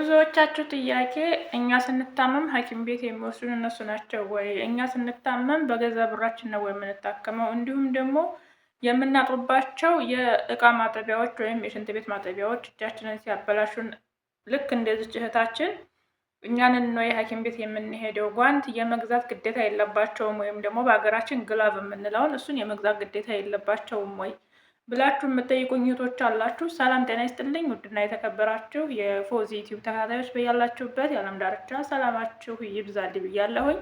የብዙዎቻችሁ ጥያቄ እኛ ስንታመም ሐኪም ቤት የሚወስዱን እነሱ ናቸው ወይ? እኛ ስንታመም በገዛ ብራችን ነው ወይ የምንታከመው? እንዲሁም ደግሞ የምናጥብባቸው የእቃ ማጠቢያዎች ወይም የሽንት ቤት ማጠቢያዎች እጃችንን ሲያበላሹን ልክ እንደዚች እህታችን እኛንን ነው የሐኪም ቤት የምንሄደው። ጓንት የመግዛት ግዴታ የለባቸውም ወይም ደግሞ በሀገራችን ግላቭ የምንለውን እሱን የመግዛት ግዴታ የለባቸውም ወይ ብላችሁ የምጠይቁኝ እህቶች አላችሁ። ሰላም ጤና ይስጥልኝ። ውድና የተከበራችሁ የፎዚ ዩቲዩብ ተከታታዮች በያላችሁበት የዓለም ዳርቻ ሰላማችሁ ይብዛል ብያለሁኝ።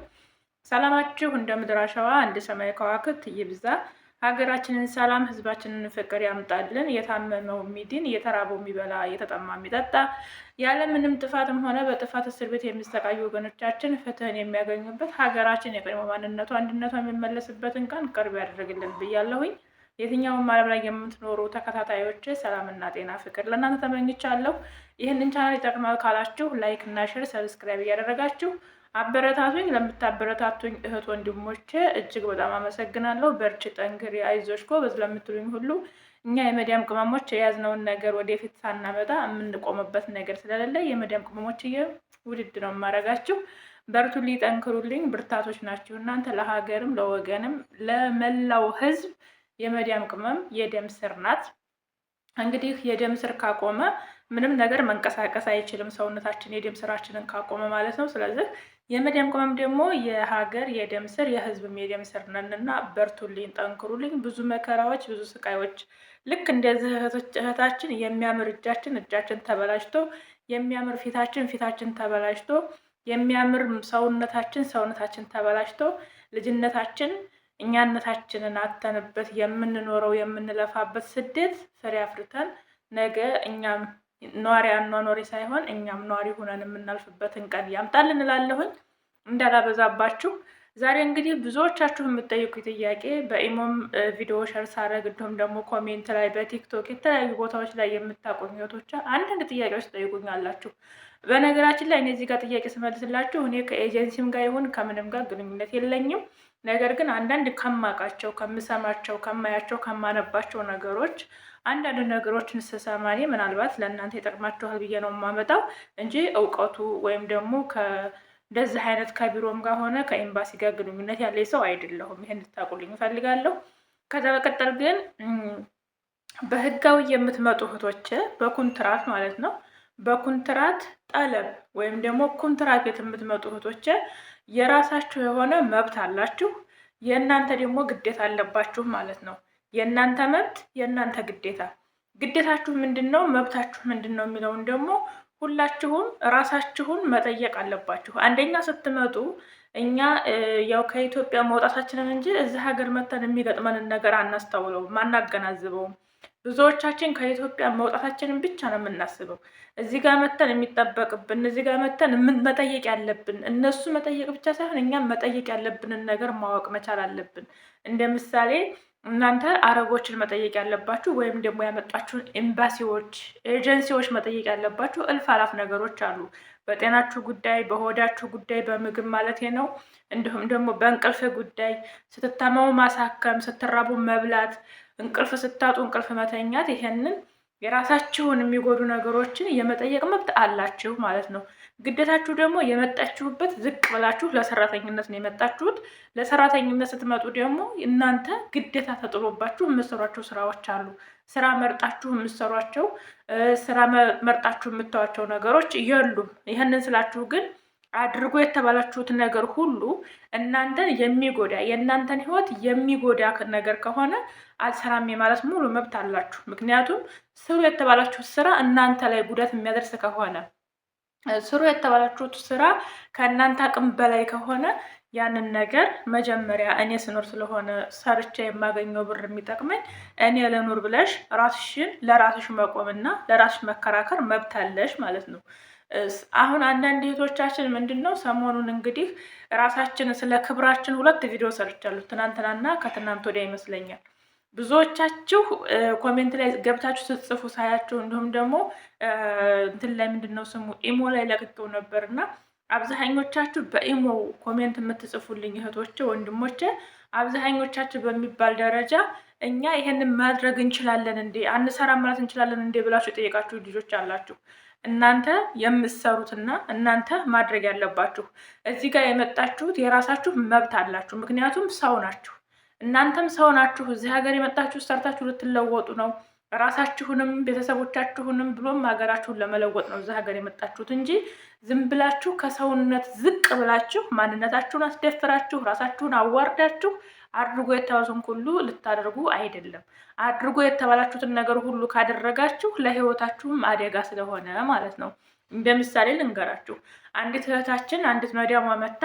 ሰላማችሁ እንደ ምድር አሸዋ እንደ ሰማይ ከዋክብት ይብዛ። ሀገራችንን ሰላም፣ ህዝባችንን ፍቅር ያምጣልን። የታመመው የሚድን፣ የተራበው የሚበላ፣ የተጠማ የሚጠጣ፣ ያለምንም ጥፋትም ሆነ በጥፋት እስር ቤት የሚሰቃዩ ወገኖቻችን ፍትህን የሚያገኙበት፣ ሀገራችን የቀድሞ ማንነቷ አንድነቷ የሚመለስበትን ቀን ቅርብ ያደርግልን ብያለሁኝ። የትኛውም ዓለም ላይ የምትኖሩ ተከታታዮች ሰላምና ጤና ፍቅር ለእናንተ ተመኝቻለሁ። ይህንን ቻናል ይጠቅማል ካላችሁ ላይክ እና ሼር ሰብስክራይብ እያደረጋችሁ አበረታቱኝ። ለምታበረታቱኝ እህት ወንድሞቼ እጅግ በጣም አመሰግናለሁ። በርቺ፣ ጠንክሪ፣ አይዞሽ ጎበዝ ለምትሉኝ ሁሉ እኛ የመዲያም ቅመሞች የያዝነውን ነገር ወደፊት ሳናመጣ የምንቆምበት ነገር ስለሌለ የመዲያም ቅመሞች ውድድ ነው የማደርጋችሁ። በርቱልኝ፣ ጠንክሩልኝ፣ ብርታቶች ናችሁ እናንተ። ለሀገርም ለወገንም ለመላው ህዝብ የመዲያም ቅመም የደም ስር ናት። እንግዲህ የደም ስር ካቆመ ምንም ነገር መንቀሳቀስ አይችልም ሰውነታችን የደም ስራችንን ካቆመ ማለት ነው። ስለዚህ የመዲያም ቅመም ደግሞ የሀገር የደም ስር የህዝብም የደም ስር ነንና በርቱልኝ፣ ጠንክሩልኝ። ብዙ መከራዎች ብዙ ስቃዮች ልክ እንደዚህ እህታችን የሚያምር እጃችን ተበላሽቶ የሚያምር ፊታችን ተበላሽቶ የሚያምር ሰውነታችን ተበላሽቶ ልጅነታችን እኛነታችንን አተንበት የምንኖረው የምንለፋበት ስደት ፍሬ አፍርተን ነገ እኛም ኗሪ አኗኗሪ ሳይሆን እኛም ኗሪ ሆነን የምናልፍበትን ቀን ያምጣል እንላለሁኝ። እንዳላበዛባችሁ ዛሬ እንግዲህ ብዙዎቻችሁ የምትጠይቁ ጥያቄ በኢሞም ቪዲዮ ሸር ሳረግ እንዲሁም ደግሞ ኮሜንት ላይ በቲክቶክ የተለያዩ ቦታዎች ላይ የምታቆኙ እህቶች አንዳንድ ጥያቄዎች ትጠይቁኛላችሁ። በነገራችን ላይ እኔ እዚህ ጋር ጥያቄ ስመልስላችሁ እኔ ከኤጀንሲም ጋር ይሁን ከምንም ጋር ግንኙነት የለኝም። ነገር ግን አንዳንድ ከማውቃቸው፣ ከምሰማቸው፣ ከማያቸው፣ ከማነባቸው ነገሮች አንዳንድ ነገሮችን ስሰማ እኔ ምናልባት ለእናንተ ይጠቅማችኋል ብዬ ነው የማመጣው እንጂ እውቀቱ ወይም ደግሞ እንደዚህ አይነት ከቢሮም ጋር ሆነ ከኤምባሲ ጋር ግንኙነት ያለኝ ሰው አይደለሁም። ይሄን እንድታውቁልኝ እፈልጋለሁ። ከዛ በቀጠል ግን በህጋዊ የምትመጡ እህቶች በኮንትራት ማለት ነው በኮንትራት ጠለብ ወይም ደግሞ ኮንትራት ቤት የምትመጡ እህቶች የራሳችሁ የሆነ መብት አላችሁ፣ የእናንተ ደግሞ ግዴታ አለባችሁ ማለት ነው። የእናንተ መብት የእናንተ ግዴታ። ግዴታችሁ ምንድን ነው? መብታችሁ ምንድን ነው የሚለውን ደግሞ ሁላችሁም ራሳችሁን መጠየቅ አለባችሁ። አንደኛ ስትመጡ እኛ ያው ከኢትዮጵያ መውጣታችንን እንጂ እዚህ ሀገር መተን የሚገጥመንን ነገር አናስተውለውም፣ አናገናዝበውም። ብዙዎቻችን ከኢትዮጵያ መውጣታችንን ብቻ ነው የምናስበው። እዚህ ጋር መተን የሚጠበቅብን እዚህ ጋር መተን መጠየቅ ያለብን እነሱ መጠየቅ ብቻ ሳይሆን እኛም መጠየቅ ያለብንን ነገር ማወቅ መቻል አለብን። እንደ ምሳሌ እናንተ አረቦችን መጠየቅ ያለባችሁ ወይም ደግሞ ያመጣችሁን ኤምባሲዎች፣ ኤጀንሲዎች መጠየቅ ያለባችሁ እልፍ አላፍ ነገሮች አሉ። በጤናችሁ ጉዳይ፣ በሆዳችሁ ጉዳይ፣ በምግብ ማለት ነው። እንዲሁም ደግሞ በእንቅልፍ ጉዳይ፣ ስትታመሙ ማሳከም፣ ስትራቡ መብላት፣ እንቅልፍ ስታጡ እንቅልፍ መተኛት። ይሄንን የራሳችሁን የሚጎዱ ነገሮችን የመጠየቅ መብት አላችሁ ማለት ነው። ግዴታችሁ ደግሞ የመጣችሁበት ዝቅ ብላችሁ ለሰራተኝነት ነው የመጣችሁት። ለሰራተኝነት ስትመጡ ደግሞ እናንተ ግዴታ ተጥሎባችሁ የምትሰሯቸው ስራዎች አሉ። ስራ መርጣችሁ የምትሰሯቸው፣ ስራ መርጣችሁ የምታዋቸው ነገሮች የሉም። ይህንን ስላችሁ ግን አድርጎ የተባላችሁት ነገር ሁሉ እናንተን የሚጎዳ የእናንተን ህይወት የሚጎዳ ነገር ከሆነ አልሰራም ማለት ሙሉ መብት አላችሁ። ምክንያቱም ስሩ የተባላችሁት ስራ እናንተ ላይ ጉዳት የሚያደርስ ከሆነ፣ ስሩ የተባላችሁት ስራ ከእናንተ አቅም በላይ ከሆነ ያንን ነገር መጀመሪያ እኔ ስኖር ስለሆነ ሰርቼ የማገኘው ብር የሚጠቅመኝ እኔ ልኑር ብለሽ ራስሽን ለራስሽ መቆምና ለራስሽ መከራከር መብት አለሽ ማለት ነው። አሁን አንዳንድ እህቶቻችን ምንድን ነው ሰሞኑን እንግዲህ ራሳችን ስለ ክብራችን 2 ቪዲዮ ሰርቻለሁ፣ ትናንትናና ከትናንት ወዲያ ይመስለኛል። ብዙዎቻችሁ ኮሜንት ላይ ገብታችሁ ስትጽፉ ሳያችሁ፣ እንዲሁም ደግሞ እንትን ላይ ምንድን ነው ስሙ ኢሞ ላይ ለቅቄው ነበርና አብዛኞቻችሁ በኢሞ ኮሜንት የምትጽፉልኝ እህቶቼ ወንድሞቼ፣ አብዛኞቻችሁ በሚባል ደረጃ እኛ ይሄንን ማድረግ እንችላለን እንዴ አንሰራም ማለት እንችላለን እንዴ ብላችሁ የጠየቃችሁ ልጆች አላችሁ። እናንተ የምትሰሩትና እናንተ ማድረግ ያለባችሁ። እዚህ ጋር የመጣችሁት የራሳችሁ መብት አላችሁ። ምክንያቱም ሰው ናችሁ። እናንተም ሰው ናችሁ። እዚህ ሀገር የመጣችሁ ሰርታችሁ ልትለወጡ ነው። ራሳችሁንም ቤተሰቦቻችሁንም ብሎም ሀገራችሁን ለመለወጥ ነው እዚህ ሀገር የመጣችሁት እንጂ ዝም ብላችሁ ከሰውነት ዝቅ ብላችሁ ማንነታችሁን አስደፍራችሁ ራሳችሁን አዋርዳችሁ አድርጎ የተባሉትን ሁሉ ልታደርጉ አይደለም። አድርጎ የተባላችሁትን ነገር ሁሉ ካደረጋችሁ ለህይወታችሁም አደጋ ስለሆነ ማለት ነው። እንደ ምሳሌ ልንገራችሁ። አንዲት እህታችን አንዲት መዲያሟ መታ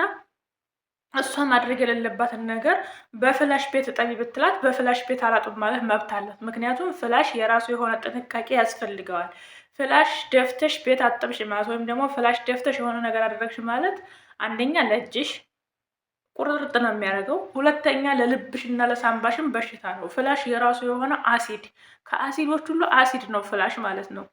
እሷ ማድረግ የሌለባትን ነገር በፍላሽ ቤት እጠቢ ብትላት በፍላሽ ቤት አላጡም ማለት መብት አላት። ምክንያቱም ፍላሽ የራሱ የሆነ ጥንቃቄ ያስፈልገዋል። ፍላሽ ደፍተሽ ቤት አጠብሽ ማለት ወይም ደግሞ ፍላሽ ደፍተሽ የሆነ ነገር አደረግሽ ማለት አንደኛ ለእጅሽ ቁርጥርጥ ነው የሚያደርገው፣ ሁለተኛ ለልብሽ እና ለሳምባሽም በሽታ ነው። ፍላሽ የራሱ የሆነ አሲድ፣ ከአሲዶች ሁሉ አሲድ ነው ፍላሽ ማለት ነው።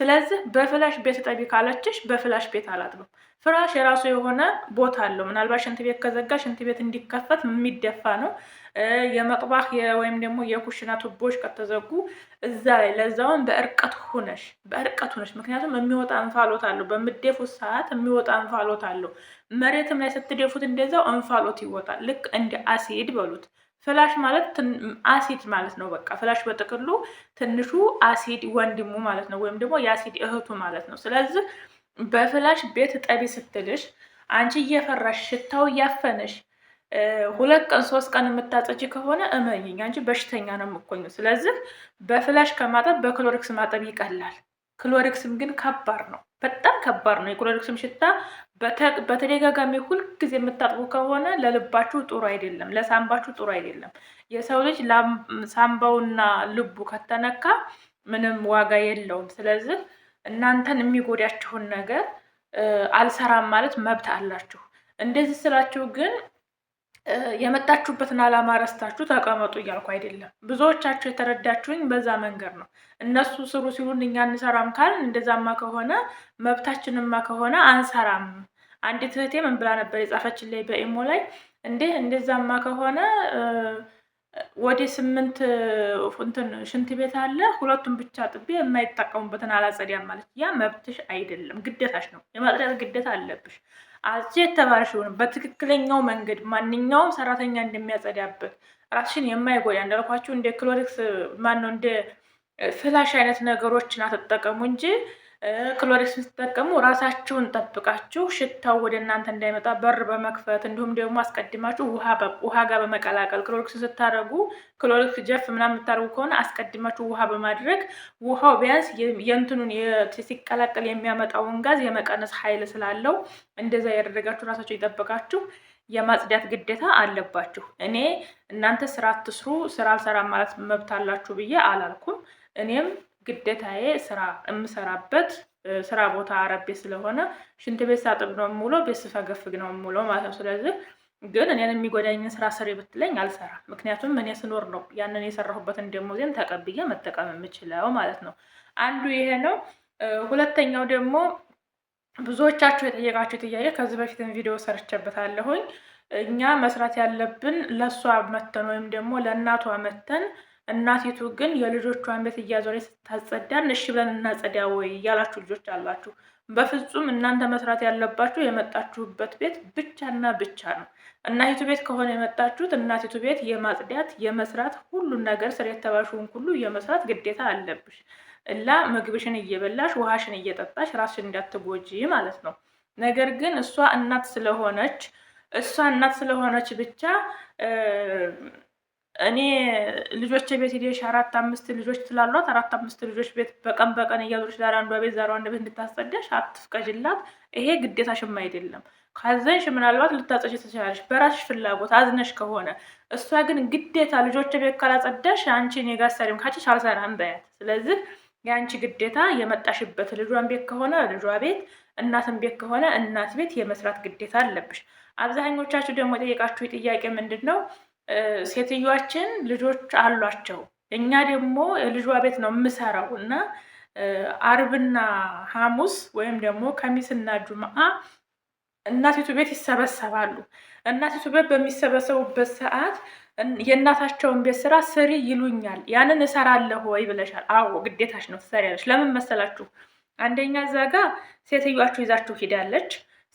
ስለዚህ በፍላሽ ቤት ጠቢ ካለችሽ በፍላሽ ቤት አላጥብም። ፍራሽ የራሱ የሆነ ቦታ አለው። ምናልባት ሽንት ቤት ከዘጋ ሽንት ቤት እንዲከፈት የሚደፋ ነው። የመጥባህ ወይም ደግሞ የኩሽና ቱቦች ከተዘጉ እዛ ላይ ለዛውን በእርቀት ሁነሽ ምክንያቱም የሚወጣ እንፋሎት አለው። በምደፉት ሰዓት የሚወጣ እንፋሎት አለው። መሬትም ላይ ስትደፉት እንደዛው እንፋሎት ይወጣል። ልክ እንደ አሲድ በሉት። ፍላሽ ማለት አሲድ ማለት ነው። በቃ ፍላሽ በጥቅሉ ትንሹ አሲድ ወንድሙ ማለት ነው፣ ወይም ደግሞ የአሲድ እህቱ ማለት ነው። ስለዚህ በፍላሽ ቤት ጠቢ ስትልሽ አንቺ እየፈራሽ ሽታው እያፈነሽ 2 ቀን 3 ቀን የምታጸጂ ከሆነ እመኝኝ አንቺ በሽተኛ ነው የምትኮኙ። ስለዚህ በፍላሽ ከማጠብ በክሎሪክስ ማጠብ ይቀላል። ክሎሪክስም ግን ከባድ ነው፣ በጣም ከባድ ነው። የክሎሪክስም ሽታ በተደጋጋሚ ሁልጊዜ የምታጥቡ ከሆነ ለልባችሁ ጥሩ አይደለም፣ ለሳምባችሁ ጥሩ አይደለም። የሰው ልጅ ሳምባውና ልቡ ከተነካ ምንም ዋጋ የለውም። ስለዚህ እናንተን የሚጎዳችሁን ነገር አልሰራም ማለት መብት አላችሁ። እንደዚህ ስላችሁ ግን የመጣችሁበትን ዓላማ ረስታችሁ ተቀመጡ እያልኩ አይደለም። ብዙዎቻችሁ የተረዳችሁኝ በዛ መንገድ ነው። እነሱ ስሩ ሲሉን እኛ እንሰራም ካልን እንደዛማ ከሆነ መብታችንማ ከሆነ አንሰራም። አንዲት እህቴ ምን ብላ ነበር የጻፈችን ላይ በኢሞ ላይ እንደዛማ ከሆነ ወደ 8 ሽንት ቤት አለ፣ 2ቱን ብቻ ጥቤ የማይጠቀሙበትን አላጸዳም ማለት ያ መብትሽ አይደለም፣ ግዴታሽ ነው። የማጽዳት ግዴታ አለብሽ። አጽጂ የተባልሽውን በትክክለኛው መንገድ ማንኛውም ሰራተኛ እንደሚያጸዳበት ራስሽን የማይጎዳ እንዳልኳችሁ እንደ ክሎሪክስ እንደ ፍላሽ አይነት ነገሮችን አትጠቀሙ እንጂ ክሎሪክስ ስትጠቀሙ ራሳችሁን ጠብቃችሁ ሽታው ወደ እናንተ እንዳይመጣ በር በመክፈት እንዲሁም ደግሞ አስቀድማችሁ ውሃ ጋር በመቀላቀል ክሎሪክስ ስታደርጉ ክሎሪክስ ጀፍ ምናምን የምታደርጉ ከሆነ አስቀድማችሁ ውሃ በማድረግ ውሃው ቢያንስ የእንትኑን ሲቀላቀል የሚያመጣውን ጋዝ የመቀነስ ኃይል ስላለው እንደዛ ያደረጋችሁ ራሳችሁ ይጠብቃችሁ የማጽዳት ግዴታ አለባችሁ። እኔ እናንተ ስራ አትስሩ ስራ አልሰራም ማለት መብት አላችሁ ብዬ አላልኩም። እኔም ግዴታዬ ስራ የምሰራበት ስራ ቦታ አረቤ ስለሆነ ሽንት ቤት ሳጥብ ነው የምውለው፣ ቤት ስፈገፍግ ነው የምውለው ማለት ነው። ስለዚህ ግን እኔን የሚጎዳኝን ስራ ስሪ ብትለኝ አልሰራም። ምክንያቱም እኔ ስኖር ነው ያንን የሰራሁበትን ደሞዜን ተቀብዬ መጠቀም የምችለው ማለት ነው። አንዱ ይሄ ነው። ሁለተኛው ደግሞ ብዙዎቻችሁ የጠየቃችሁ ጥያቄ ከዚህ በፊትም ቪዲዮ ሰርቼበታለሁኝ። እኛ መስራት ያለብን ለእሷ መተን ወይም ደግሞ ለእናቷ መተን እናቲቱ ግን የልጆቿን ቤት እያዞረች ስታጸዳን እሺ ብለን እናጸዳ ወይ እያላችሁ ልጆች አላችሁ። በፍጹም እናንተ መስራት ያለባችሁ የመጣችሁበት ቤት ብቻና ብቻ ነው። እናቲቱ ቤት ከሆነ የመጣችሁት እናቲቱ ቤት የማጽዳት የመስራት ሁሉን ነገር ስለ የተባልሽውን ሁሉ የመስራት ግዴታ አለብሽ። እና ምግብሽን እየበላሽ ውሃሽን እየጠጣሽ ራስሽን እንዳትጎጂ ማለት ነው። ነገር ግን እሷ እናት ስለሆነች ብቻ እኔ ልጆች ቤት ሄደሽ 4-5 ልጆች ስላሏት 4-5 ልጆች ቤት በቀን እያዞረች ዛሬ አንዷ ቤት እንድታጸዳሽ አትፍቀጅላት። ይሄ ግዴታሽም አይደለም። ካዘንሽ ምናልባት ልታጸጂ ትችላለሽ በራስሽ ፍላጎት አዝነሽ ከሆነ። እሷ ግን ግዴታ ልጆች ቤት ካላጸዳሽ አንቺ እኔ ጋር ሰሪም ካችሽ አልሰራም በያት። ስለዚህ የአንቺ ግዴታ የመጣሽበት ልጇን ቤት ከሆነ ልጇ ቤት፣ እናትን ቤት ከሆነ እናት ቤት የመስራት ግዴታ አለብሽ። አብዛኞቻችሁ ደግሞ የጠየቃችሁ ጥያቄ ምንድን ነው? ሴትዮዋችን ልጆች አሏቸው፣ እኛ ደግሞ ልጇ ቤት ነው የምሰራው እና አርብና ሐሙስ ወይም ደግሞ ከሚስና ጁምዓ እናቲቱ ቤት ይሰበሰባሉ። እናቲቱ ቤት በሚሰበሰቡበት ሰዓት የእናታቸውን ቤት ስራ ስሪ ይሉኛል። ያንን እሰራለሁ ወይ ብለሻል? አዎ ግዴታሽ ነው ትሰሪያለሽ። ለምን መሰላችሁ? አንደኛ እዛ ጋ ሴትዮዋችሁ ይዛችሁ ሂዳለች።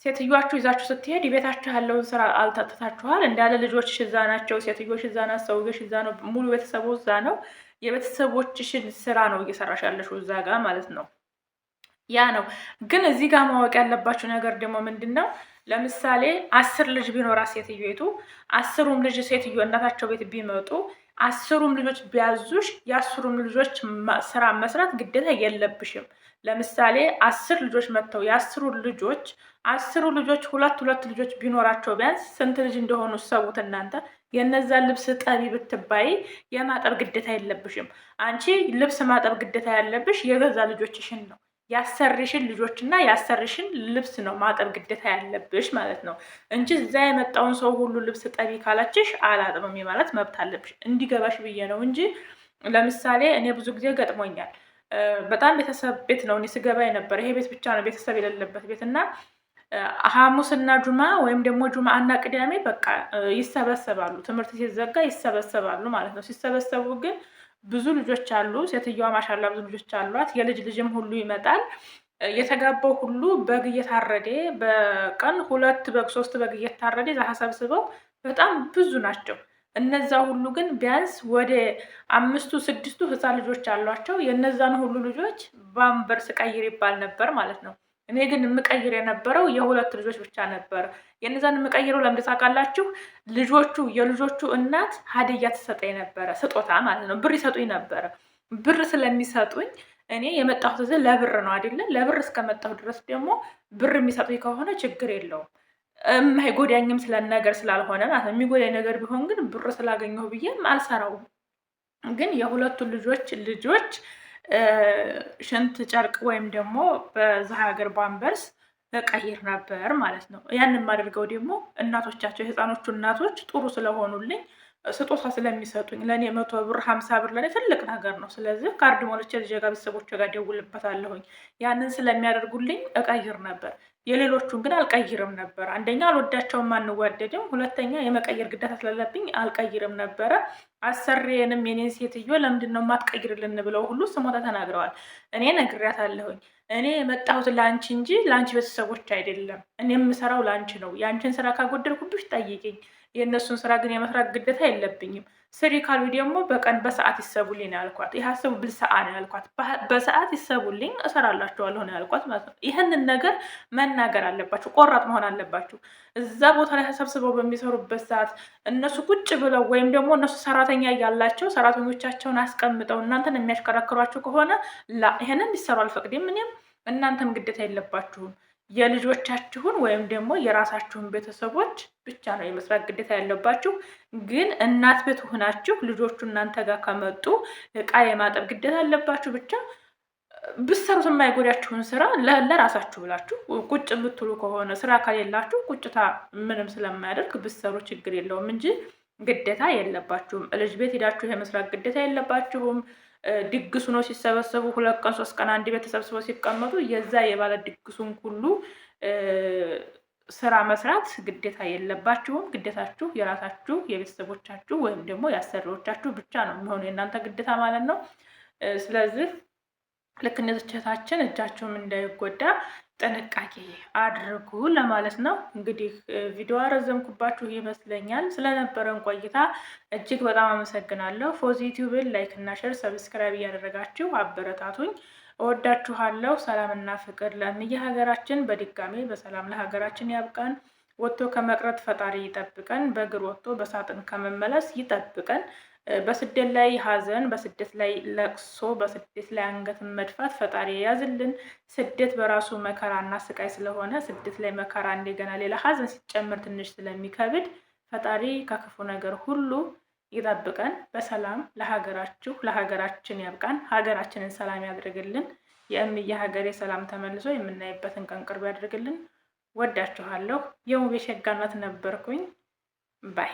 ሴትዮዋችሁ ይዛችሁ ስትሄድ ቤታችሁ ያለውን ስራ አልተትታችኋል እንዳለ ልጆች እዛ ናቸው፣ ሴትዮሽ እዛ ናት፣ ሰውዬሽ እዛ ነው፣ ሙሉ ቤተሰቡ እዛ ነው። የቤተሰቦችሽን ስራ ነው እየሰራሽ ያለሽው እዛ ጋ ማለት ነው። ያ ነው። ግን እዚህ ጋር ማወቅ ያለባችሁ ነገር ደግሞ ምንድን ነው? ለምሳሌ 10 ልጅ ቢኖራት ሴትዮቱ 10ሩም ልጅ ሴትዮ እናታቸው ቤት ቢመጡ 10ሩም ልጆች ቢያዙሽ የ10ሩም ልጆች ስራ መስራት ግዴታ የለብሽም። ለምሳሌ 10 ልጆች መጥተው የ10ሩ ልጆች ሁለት ልጆች ቢኖራቸው ቢያንስ ስንት ልጅ እንደሆኑ ሰቡት እናንተ። የነዛን ልብስ ጠቢ ብትባይ የማጠብ ግዴታ የለብሽም። አንቺ ልብስ ማጠብ ግዴታ ያለብሽ የገዛ ልጆችሽን ነው። ያሰርሽን ልጆችና ያሰርሽን ልብስ ነው ማጠብ ግዴታ ያለብሽ ማለት ነው እንጂ እዛ የመጣውን ሰው ሁሉ ልብስ ጠቢ ካላችሽ አላጥብም ማለት መብት አለብሽ። እንዲገባሽ ብዬ ነው እንጂ ለምሳሌ እኔ ብዙ ጊዜ ገጥሞኛል። በጣም ቤተሰብ ቤት ነው እኔ ስገባ የነበረ። ይሄ ቤት ብቻ ነው ቤተሰብ የሌለበት ቤት እና ሐሙስና ጁማ ወይም ደግሞ ጁማ እና ቅዳሜ በቃ ይሰበሰባሉ። ትምህርት ሲዘጋ ይሰበሰባሉ ማለት ነው። ሲሰበሰቡ ግን ብዙ ልጆች አሉ። ሴትዮዋ ማሻላ ብዙ ልጆች አሏት። የልጅ ልጅም ሁሉ ይመጣል። የተጋባው ሁሉ በግ እየታረደ በቀን 2 በግ 3 በግ እየታረደ ዛ ሰብስበው በጣም ብዙ ናቸው። እነዛ ሁሉ ግን ቢያንስ ወደ 5ቱ 6ቱ ህፃን ልጆች አሏቸው። የነዛን ሁሉ ልጆች ባምበርስ ቀይር ይባል ነበር ማለት ነው። እኔ ግን የምቀይር የነበረው የ2 ልጆች ብቻ ነበር። የነዛን የምቀይረው ለምን ታውቃላችሁ? የልጆቹ እናት ሀዲያ ትሰጠኝ ነበረ፣ ስጦታ ማለት ነው። ብር ይሰጡኝ ነበረ። ብር ስለሚሰጡኝ እኔ የመጣሁት እዚህ ለብር ነው አይደለ? ለብር እስከመጣሁ ድረስ ደግሞ ብር የሚሰጡኝ ከሆነ ችግር የለውም። የማይጎዳኝም ነገር ስላልሆነ ማለት ነው። የሚጎዳኝ ነገር ቢሆን ግን ብር ስላገኘሁ ብዬም አልሰራውም። ግን የ2ቱ ልጆች ሽንት ጨርቅ ወይም ደግሞ በዛ ሀገር ባምበርስ እቀይር ነበር ማለት ነው። ያንን የማደርገው ደግሞ እናቶቻቸው የህፃኖቹ እናቶች ጥሩ ስለሆኑልኝ ስጦታ ስለሚሰጡኝ ለእኔ 100 ብር 50 ብር ለእኔ ትልቅ ነገር ነው። ስለዚህ ካርድ ሞልቼ ልጄ ጋር ቤተሰቦቼ ጋር ደውልበታለሁኝ። ያንን ስለሚያደርጉልኝ እቀይር ነበር። የሌሎቹን ግን አልቀይርም ነበር። አንደኛ አልወዳቸውም፣ አንዋደድም። ሁለተኛ የመቀየር ግዴታ ስለሌለብኝ አልቀይርም ነበረ። አሰሪዬንም የኔን ሴትዮ ለምንድን ነው የማትቀይርልን ብለው ሁሉ ስሞታ ተናግረዋል። እኔ ነግሬያታለሁኝ። እኔ የመጣሁት ለአንቺ እንጂ ለአንቺ ቤተሰቦች አይደለም። እኔ የምሰራው ለአንቺ ነው። የአንቺን ስራ ካጎደልኩብሽ ጠይቂኝ። የእነሱን ስራ ግን የመስራት ግዴታ የለብኝም። ስሪ ካሉ ደግሞ በቀን በሰዓት ይሰቡልኝ ነው ያልኳት። ይሀሰቡ ብልሰአ ነው ያልኳት። በሰዓት ይሰቡልኝ እሰራላቸዋለሁ ነው ያልኳት ማለት ነው። ይህንን ነገር መናገር አለባችሁ፣ ቆራጥ መሆን አለባችሁ። እዛ ቦታ ላይ ተሰብስበው በሚሰሩበት ሰዓት እነሱ ቁጭ ብለው ወይም ደግሞ እነሱ ሰራተኛ እያላቸው ሰራተኞቻቸውን አስቀምጠው እናንተን የሚያሽከረክሯችሁ ከሆነ ይህንን ሊሰሩ አልፈቅድም እኔም እናንተም ግዴታ የለባችሁም። የልጆቻችሁን ወይም ደግሞ የራሳችሁን ቤተሰቦች ብቻ ነው የመስራት ግዴታ ያለባችሁ። ግን እናት ቤት ሆናችሁ ልጆቹ እናንተ ጋር ከመጡ እቃ የማጠብ ግዴታ ያለባችሁ። ብቻ ብትሰሩት የማይጎዳችሁን ስራ ለራሳችሁ ብላችሁ ቁጭ ብትሉ ከሆነ ስራ ከሌላችሁ ቁጭታ ምንም ስለማያደርግ ብትሰሩ ችግር የለውም እንጂ ግዴታ የለባችሁም። ልጅ ቤት ሄዳችሁ የመስራት ግዴታ የለባችሁም። ድግሱ ነው ሲሰበሰቡ 2 ቀን 3 ቀን አንድ ቤት ተሰብስበው ሲቀመጡ የዛ የባለ ድግሱን ሁሉ ስራ መስራት ግዴታ የለባችሁም። ግዴታችሁ የራሳችሁ የቤተሰቦቻችሁ ወይም ደግሞ የአሰሪዎቻችሁ ብቻ ነው የሚሆኑ የእናንተ ግዴታ ማለት ነው። ስለዚህ ልክ እነዚህቻችን እጃቸውም እንዳይጎዳ ጥንቃቄ አድርጉ ለማለት ነው። እንግዲህ ቪዲዮ አረዘምኩባችሁ ይመስለኛል። ስለነበረን ቆይታ እጅግ በጣም አመሰግናለሁ። ፎዚ ዩቲዩብን ላይክ እና ሼር ሰብስክራይብ እያደረጋችሁ አበረታቱኝ። እወዳችኋለሁ። ሰላምና ፍቅር ለእምዬ ሀገራችን። በድጋሜ በሰላም ለሀገራችን ያብቃን። ወጥቶ ከመቅረት ፈጣሪ ይጠብቀን። በእግር ወጥቶ በሳጥን ከመመለስ ይጠብቀን። በስደት ላይ ሀዘን፣ በስደት ላይ ለቅሶ፣ በስደት ላይ አንገትን መድፋት ፈጣሪ የያዝልን። ስደት በራሱ መከራና ስቃይ ስለሆነ ስደት ላይ መከራ እንደገና ሌላ ሀዘን ሲጨምር ትንሽ ስለሚከብድ ፈጣሪ ከክፉ ነገር ሁሉ ይጠብቀን። በሰላም ለሀገራችን ያብቃን። ሀገራችንን ሰላም ያድርግልን። የእምዬ ሀገሬ ሰላም ተመልሶ የምናይበትን ቀን ቅርብ ያድርግልን። ወዳችኋለሁ። የሙቤ ሸጋናት ነበርኩኝ። ባይ